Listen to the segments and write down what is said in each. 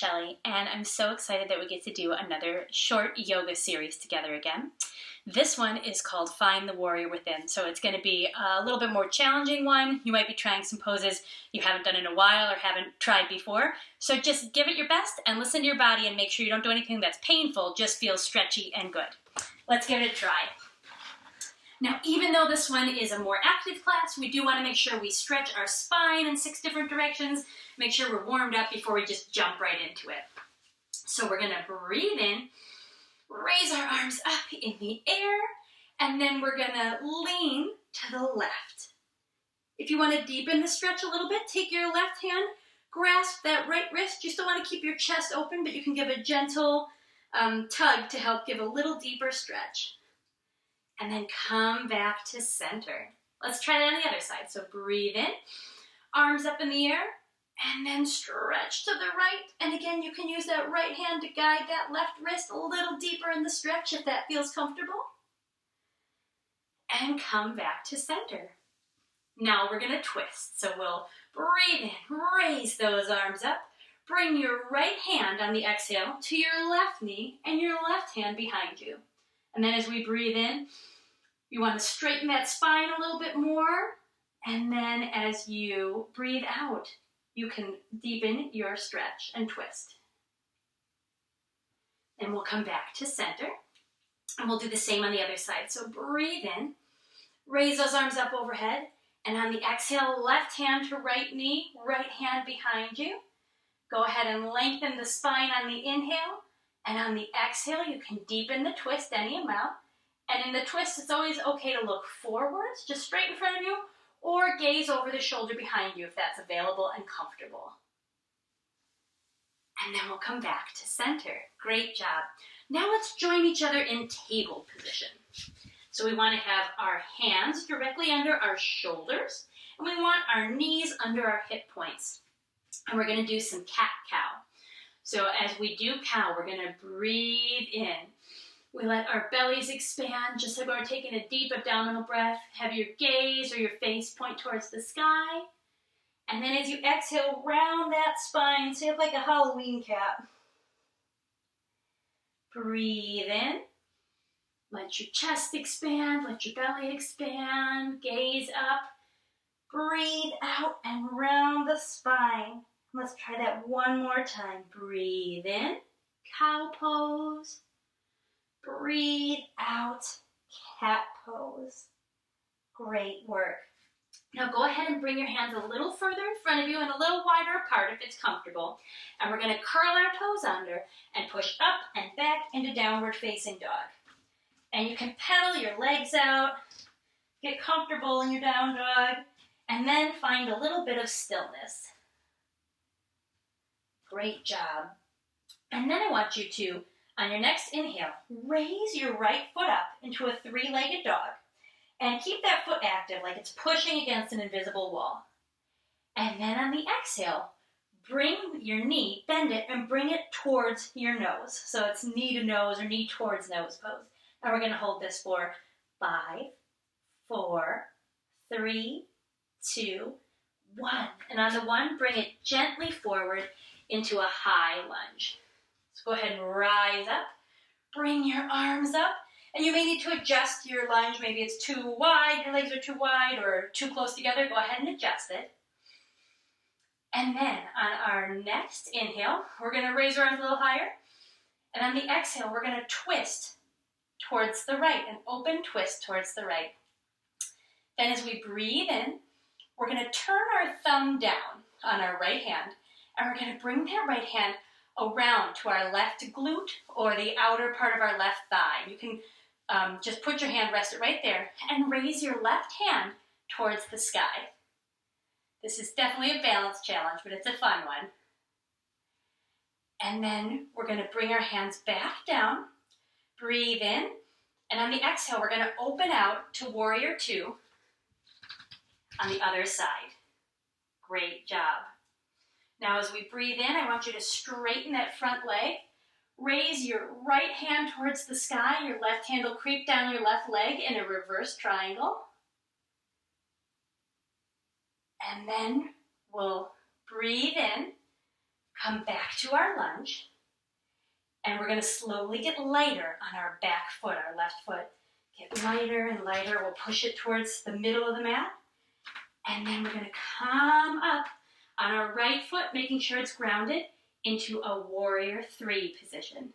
Shelley, and I'm so excited that we get to do another short yoga series together again. This one is called Find the Warrior Within, so it's going to be a little bit more challenging one. You might be trying some poses you haven't done in a while or haven't tried before, so just give it your best and listen to your body and make sure you don't do anything that's painful, just feel stretchy and good. Let's give it a try. Now, even though this one is a more active class, we do want to make sure we stretch our spine in 6 different directions, make sure we're warmed up before we just jump right into it. So we're going to breathe in, raise our arms up in the air, and then we're going to lean to the left. If you want to deepen the stretch a little bit, take your left hand, grasp that right wrist. You still want to keep your chest open, but you can give a gentle tug to help give a little deeper stretch. And then come back to center. Let's try that on the other side. So breathe in, arms up in the air, and then stretch to the right. And again, you can use that right hand to guide that left wrist a little deeper in the stretch if that feels comfortable. And come back to center. Now we're going to twist. So we'll breathe in, raise those arms up, bring your right hand on the exhale to your left knee and your left hand behind you. And then as we breathe in, you want to straighten that spine a little bit more. And then as you breathe out, you can deepen your stretch and twist. And we'll come back to center. And we'll do the same on the other side. So breathe in, raise those arms up overhead. And on the exhale, left hand to right knee, right hand behind you. Go ahead and lengthen the spine on the inhale. And on the exhale, you can deepen the twist any amount. And in the twist, it's always okay to look forwards, just straight in front of you, or gaze over the shoulder behind you if that's available and comfortable. And then we'll come back to center. Great job. Now let's join each other in table position. So we want to have our hands directly under our shoulders, and we want our knees under our hip points. And we're going to do some cat-cow. So as we do cow, we're going to breathe in. We let our bellies expand, just like we're taking a deep abdominal breath. Have your gaze or your face point towards the sky. And then as you exhale, round that spine, so you have like a Halloween cat. Breathe in. Let your chest expand, let your belly expand. Gaze up. Breathe out and round the spine. Let's try that one more time. Breathe in, cow pose. Breathe out, cat pose. Great work. Now go ahead and bring your hands a little further in front of you and a little wider apart if it's comfortable. And we're going to curl our toes under and push up and back into downward facing dog. And you can pedal your legs out, get comfortable in your down dog, and then find a little bit of stillness. Great job. And then I want you to, on your next inhale, raise your right foot up into a 3-legged dog. And keep that foot active like it's pushing against an invisible wall. And then on the exhale, bring your knee, bend it, and bring it towards your nose. So it's knee to nose or knee towards nose pose. And we're going to hold this for 5, 4, 3, 2, 1. And on the 1, bring it gently forward into a high lunge. So go ahead and rise up, bring your arms up, and you may need to adjust your lunge. Maybe it's too wide, your legs are too wide or too close together. Go ahead and adjust it. And then on our next inhale, we're going to raise our arms a little higher. And on the exhale, we're going to twist towards the right, an open twist towards the right. Then as we breathe in, we're going to turn our thumb down on our right hand. And we're going to bring that right hand around to our left glute or the outer part of our left thigh. You can just put your hand, rest it right there, and raise your left hand towards the sky. This is definitely a balance challenge, but it's a fun one. And then we're going to bring our hands back down, breathe in, and on the exhale, we're going to open out to Warrior 2 on the other side. Great job. Now as we breathe in, I want you to straighten that front leg. Raise your right hand towards the sky. Your left hand will creep down your left leg in a reverse triangle. And then we'll breathe in, come back to our lunge, and we're going to slowly get lighter on our back foot, our left foot. Get lighter and lighter. We'll push it towards the middle of the mat. And then we're going to come up on our right foot, making sure it's grounded, into a warrior 3 position.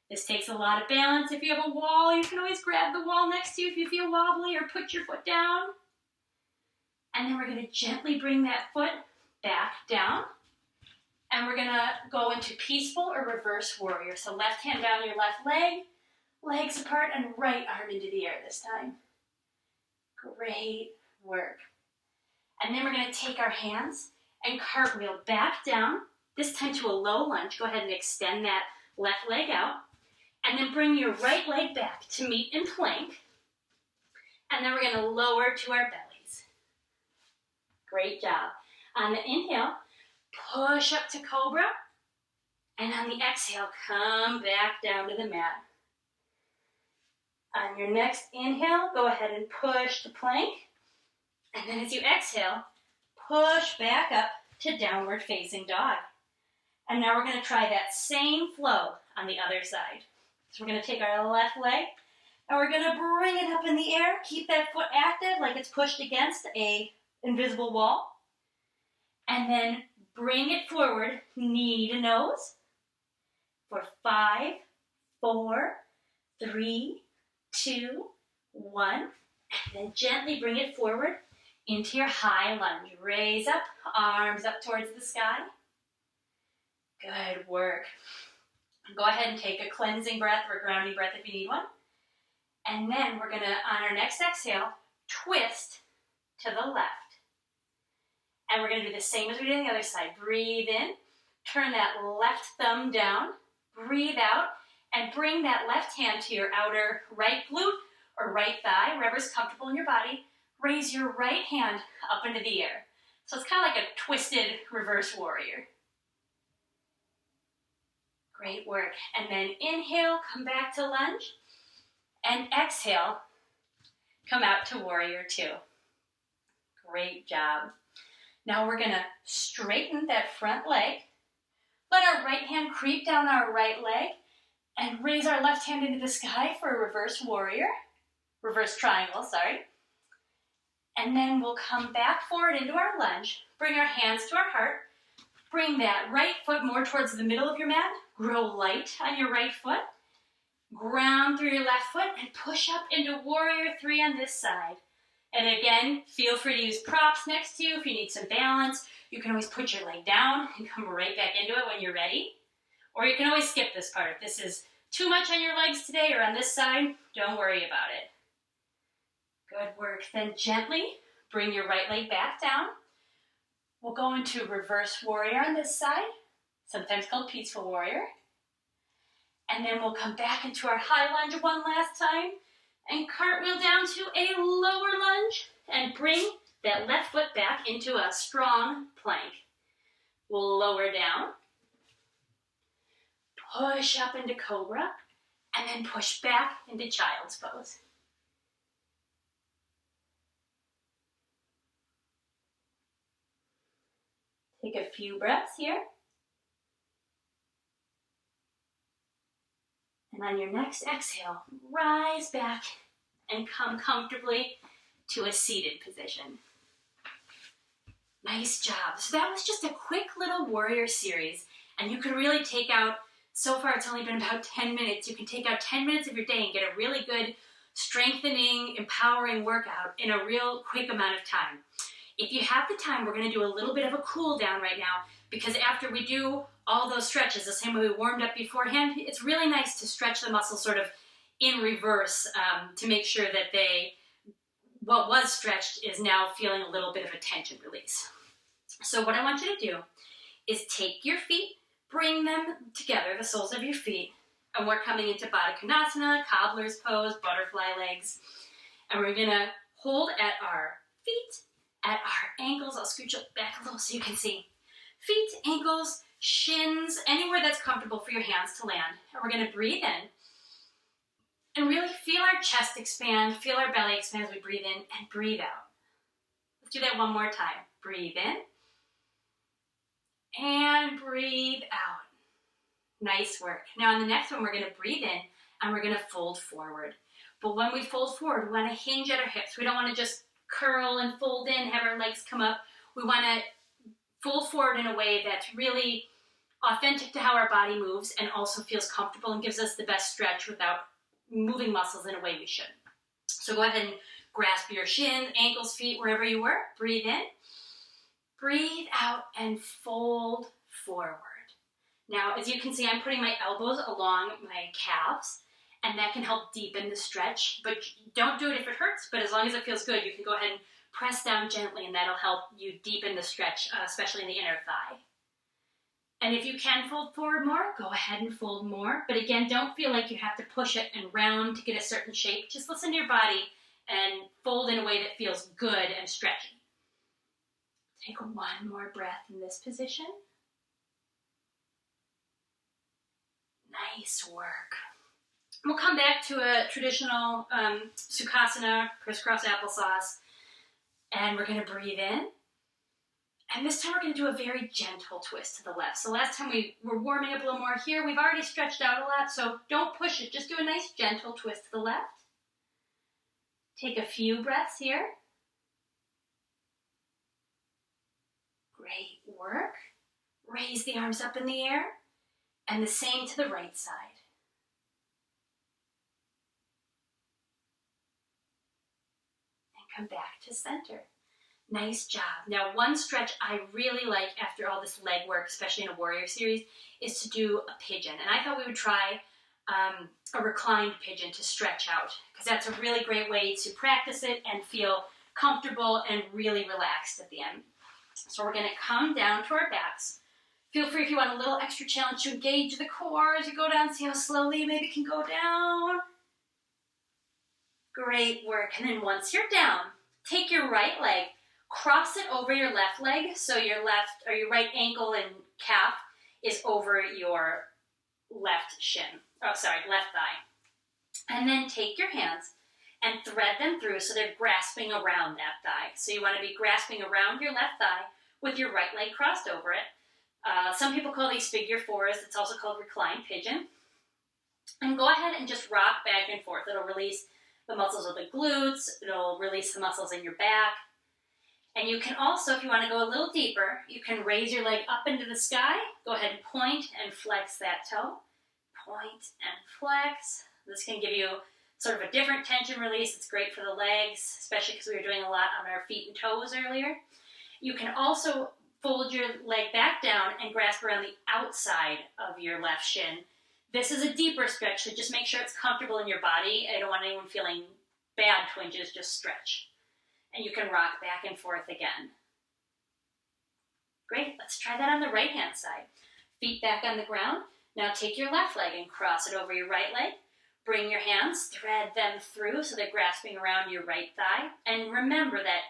This takes a lot of balance. If you have a wall, you can always grab the wall next to you if you feel wobbly, or put your foot down. And then we're going to gently bring that foot back down. And we're going to go into peaceful or reverse warrior. So left hand down your left leg, legs apart, and right arm into the air this time. Great work. And then we're going to take our hands and cartwheel back down, this time to a low lunge. Go ahead and extend that left leg out. And then bring your right leg back to meet in plank. And then we're going to lower to our bellies. Great job. On the inhale, push up to cobra. And on the exhale, come back down to the mat. On your next inhale, go ahead and push to plank. And then as you exhale, push back up to downward facing dog. And now we're going to try that same flow on the other side. So we're going to take our left leg, and we're going to bring it up in the air. Keep that foot active like it's pushed against an invisible wall. And then bring it forward, knee to nose, for 5, 4, 3, 2, 1. And then gently bring it forward into your high lunge. Raise up, arms up towards the sky. Good work. Go ahead and take a cleansing breath or a grounding breath if you need one. And then we're going to, on our next exhale, twist to the left. And we're going to do the same as we did on the other side. Breathe in, turn that left thumb down, breathe out, and bring that left hand to your outer right glute or right thigh, wherever's comfortable in your body. Raise your right hand up into the air. So it's kind of like a twisted reverse warrior. Great work. And then inhale, come back to lunge. And exhale, come out to warrior 2. Great job. Now we're going to straighten that front leg. Let our right hand creep down our right leg and raise our left hand into the sky for a reverse warrior. Reverse triangle, sorry. And then we'll come back forward into our lunge. Bring our hands to our heart. Bring that right foot more towards the middle of your mat. Grow light on your right foot. Ground through your left foot and push up into warrior 3 on this side. And again, feel free to use props next to you if you need some balance. You can always put your leg down and come right back into it when you're ready. Or you can always skip this part. If this is too much on your legs today or on this side, don't worry about it. Good work. Then gently bring your right leg back down. We'll go into reverse warrior on this side, sometimes called peaceful warrior. And then we'll come back into our high lunge one last time and cartwheel down to a lower lunge and bring that left foot back into a strong plank. We'll lower down, push up into cobra, and then push back into child's pose. Take a few breaths here. And on your next exhale, rise back and come comfortably to a seated position. Nice job. So that was just a quick little warrior series. And you can really take out, so far it's only been about 10 minutes. You can take out 10 minutes of your day and get a really good strengthening, empowering workout in a real quick amount of time. If you have the time, we're going to do a little bit of a cool down right now, because after we do all those stretches, the same way we warmed up beforehand, it's really nice to stretch the muscles sort of in reverse to make sure that what was stretched is now feeling a little bit of a tension release. So what I want you to do is take your feet, bring them together, the soles of your feet, and we're coming into Baddha Konasana, cobbler's pose, butterfly legs, and we're going to hold at our feet, at our ankles. I'll scooch up back a little so you can see. Feet, ankles, shins, anywhere that's comfortable for your hands to land. And we're going to breathe in and really feel our chest expand, feel our belly expand as we breathe in and breathe out. Let's do that one more time. Breathe in And breathe out. Nice work. Now on the next one, we're going to breathe in and we're going to fold forward. But when we fold forward, we want to hinge at our hips. We don't want to just curl and fold in, have our legs come up. We want to fold forward in a way that's really authentic to how our body moves and also feels comfortable and gives us the best stretch without moving muscles in a way we should. So go ahead and grasp your shins, ankles, feet, wherever you were. Breathe in. Breathe out and fold forward. Now, as you can see, I'm putting my elbows along my calves, and that can help deepen the stretch. But don't do it if it hurts, but as long as it feels good, you can go ahead and press down gently, and that'll help you deepen the stretch, especially in the inner thigh. And if you can fold forward more, go ahead and fold more. But again, don't feel like you have to push it and round to get a certain shape. Just listen to your body and fold in a way that feels good and stretchy. Take one more breath in this position. Nice work. We'll come back to a traditional Sukhasana, crisscross applesauce, and we're going to breathe in. And this time we're going to do a very gentle twist to the left. So last time we were warming up a little more here. We've already stretched out a lot, so don't push it. Just do a nice gentle twist to the left. Take a few breaths here. Great work. Raise the arms up in the air. And the same to the right side. And come back to center. Nice job. Now, one stretch I really like after all this leg work, especially in a warrior series, is to do a pigeon. And I thought we would try a reclined pigeon to stretch out, because that's a really great way to practice it and feel comfortable and really relaxed at the end. So we're going to come down to our backs. Feel free if you want a little extra challenge to engage the core as you go down. See how slowly you maybe can go down. Great work. And then once you're down, take your right leg, cross it over your left leg, so your left or your right ankle and calf is over your left left thigh. And then take your hands and thread them through so they're grasping around that thigh. So you want to be grasping around your left thigh with your right leg crossed over it. Some people call these figure fours. It's also called reclined pigeon. And go ahead and just rock back and forth. It'll release the muscles of the glutes. It'll release the muscles in your back. And you can also, if you want to go a little deeper, you can raise your leg up into the sky. Go ahead and point and flex that toe. Point and flex. This can give you sort of a different tension release. It's great for the legs, especially because we were doing a lot on our feet and toes earlier. You can also fold your leg back down and grasp around the outside of your left shin. This is a deeper stretch, so just make sure it's comfortable in your body. I don't want anyone feeling bad twinges, just stretch. And you can rock back and forth again. Great, let's try that on the right-hand side. Feet back on the ground. Now take your left leg and cross it over your right leg. Bring your hands, thread them through so they're grasping around your right thigh. And remember that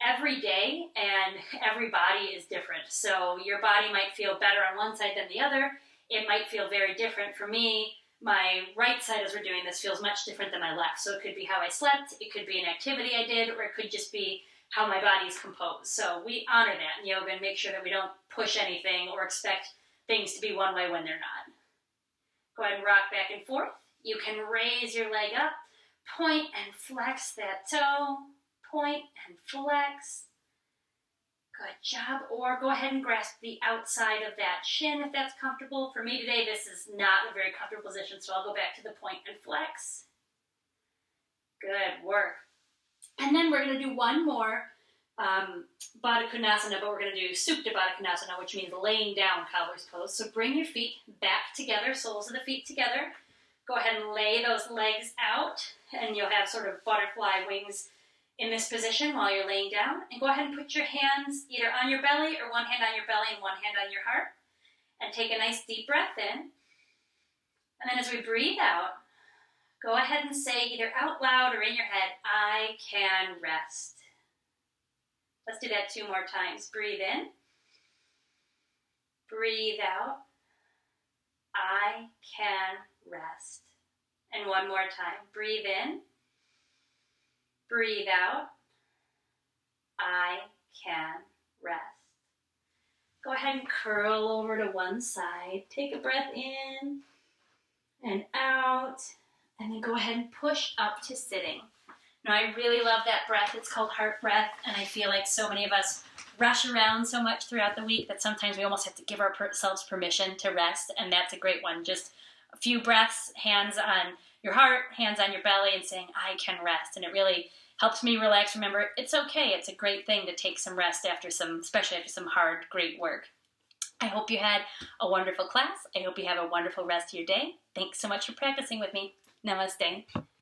every day and every body is different. So your body might feel better on one side than the other. It might feel very different. For me, my right side as we're doing this feels much different than my left. So it could be how I slept, it could be an activity I did, or it could just be how my body is composed. So we honor that in yoga and make sure that we don't push anything or expect things to be one way when they're not. Go ahead and rock back and forth. You can raise your leg up, point and flex that toe. Point and flex. Good job. Or go ahead and grasp the outside of that shin if that's comfortable. For me today, this is not a very comfortable position, so I'll go back to the point and flex. Good work. And then we're going to do one more Baddha Konasana, but we're going to do Supta Baddha Konasana, which means laying down cobbler's pose. So bring your feet back together, soles of the feet together. Go ahead and lay those legs out, and you'll have sort of butterfly wings in this position while you're laying down. And go ahead and put your hands either on your belly or one hand on your belly and one hand on your heart. And take a nice deep breath in. And then as we breathe out, go ahead and say either out loud or in your head, I can rest. Let's do that 2 more times. Breathe in. Breathe out. I can rest. And one more time. Breathe in. Breathe out. I can rest. Go ahead and curl over to one side. Take a breath in and out, and then go ahead and push up to sitting. Now, I really love that breath. It's called heart breath, and I feel like so many of us rush around so much throughout the week that sometimes we almost have to give ourselves permission to rest, and that's a great one. Just a few breaths, hands on your heart, hands on your belly, and saying, I can rest. And it really helps me relax. Remember, it's okay. It's a great thing to take some rest especially after some hard, great work. I hope you had a wonderful class. I hope you have a wonderful rest of your day. Thanks so much for practicing with me. Namaste.